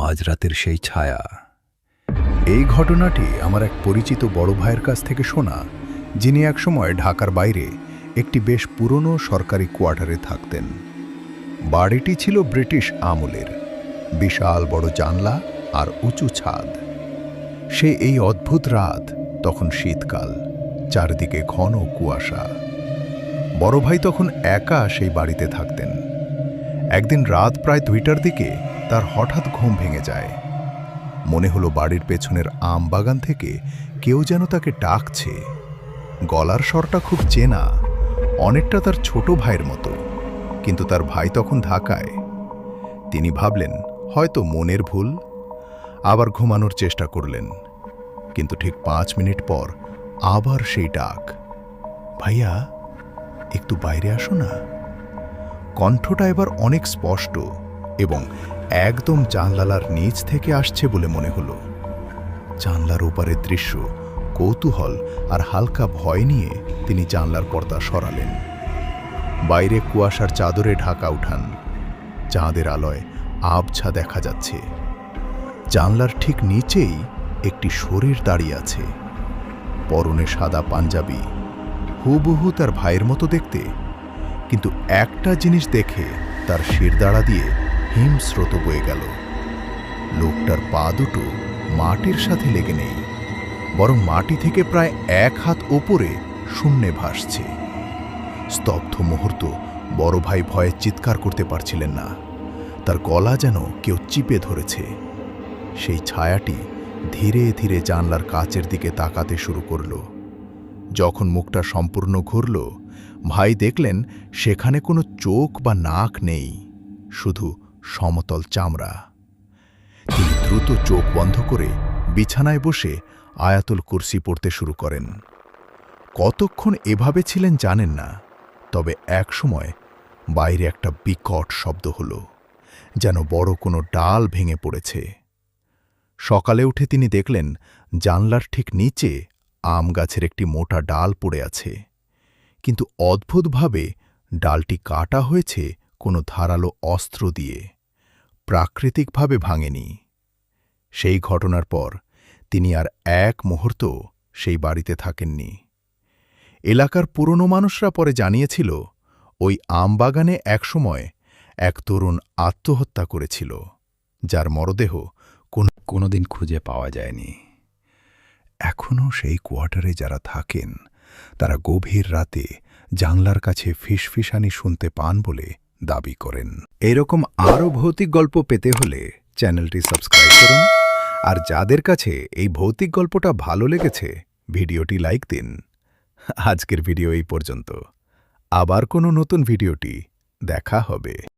মাঝরাতের সেই ছায়া। এই ঘটনাটি আমার এক পরিচিত বড় ভাইয়ের কাছ থেকে শোনা, যিনি একসময় ঢাকার বাইরে একটি বেশ পুরনো সরকারি কোয়ার্টারে থাকতেন। বাড়িটি ছিল ব্রিটিশ আমলের, বিশাল বড় জানলা আর উঁচু ছাদ। সে এই অদ্ভুত রাত, তখন শীতকাল, চারদিকে ঘন কুয়াশা। বড় ভাই তখন একা সেই বাড়িতে থাকতেন। একদিন রাত প্রায় 2টার দিকে তার হঠাৎ ঘুম ভেঙে যায়। মনে হলো বাড়ির পেছনের আম বাগান থেকে কেউ যেন তাকে ডাকছে। গলার স্বরটা খুব চেনা, অনেকটা তার ছোট ভাইয়ের মতো, কিন্তু তার ভাই তখন ঢাকায়। তিনি ভাবলেন হয়তো মনের ভুল, আবার ঘুমানোর চেষ্টা করলেন। কিন্তু ঠিক 5 মিনিট পর আবার সেই ডাক, ভাইয়া একটু বাইরে আসো না। কণ্ঠটা এবার অনেক স্পষ্ট এবং একদম জানলার নিচ থেকে আসছে বলে মনে হলো। জানলার ওপারের দৃশ্য, কৌতূহল আর হালকা ভয় নিয়ে তিনি জানলার পর্দা সরালেন। বাইরে কুয়াশার চাদরে ঢাকা উঠান, চাঁদের আলোয় আবছা দেখা যাচ্ছে। জানলার ঠিক নিচেই একটি শরীর দাঁড়িয়ে আছে, পরনে সাদা পাঞ্জাবি, হুবহু তার ভাইয়ের মতো দেখতে। কিন্তু একটা জিনিস দেখে তার শিরদাঁড়া দিয়ে হিমস্রোত বয়ে গেল। লোকটার পা দুটো মাটির সাথে লেগে নেই, বরং মাটি থেকে প্রায় 1 হাত ওপরে শূন্যে ভাসছে। স্তব্ধ মুহূর্ত। বড় ভাই ভয়ে চিৎকার করতে পারছিলেন না, তার গলা যেন কেউ চিপে ধরেছে। সেই ছায়াটি ধীরে ধীরে জানলার কাচের দিকে তাকাতে শুরু করল। যখন মুখটা সম্পূর্ণ ঘুরল, ভাই দেখলেন সেখানে কোনো চোখ বা নাক নেই, শুধু সমতল চামড়া। তিনি দ্রুত চোখ বন্ধ করে বিছানায় বসে আয়াতুল কুরসি পড়তে শুরু করেন। কতক্ষণ এভাবে ছিলেন জানেন না, তবে একসময় বাইরে একটা বিকট শব্দ হলো, যেন বড় কোনো ডাল ভেঙে পড়েছে। সকালে উঠে তিনি দেখলেন জানলার ঠিক নিচে আম গাছের একটি মোটা ডাল পড়ে আছে, কিন্তু অদ্ভুতভাবে ডালটি কাটা হয়েছে কোনো ধারালো অস্ত্র দিয়ে, প্রাকৃতিকভাবে ভাঙেনি। সেই ঘটনার পর তিনি আর এক মুহূর্ত সেই বাড়িতে থাকেননি। এলাকার পুরনো মানুষরা পরে জানিয়েছিল, ওই আমবাগানে একসময় এক তরুণ আত্মহত্যা করেছিল, যার মরদেহ কোনোদিন খুঁজে পাওয়া যায়নি। এখনও সেই কোয়ার্টারে যারা থাকেন, তারা গভীর রাতে জানলার কাছে ফিসফিসানি শুনতে পান বলে দাবি করেন। এরকম আরও ভৌতিক গল্প পেতে হলে চ্যানেলটি সাবস্ক্রাইব করুন, আর যাদের কাছে এই ভৌতিক গল্পটা ভালো লেগেছে ভিডিওটি লাইক দিন। আজকের ভিডিও এই পর্যন্ত, আবার কোনো নতুন ভিডিওটি দেখা হবে।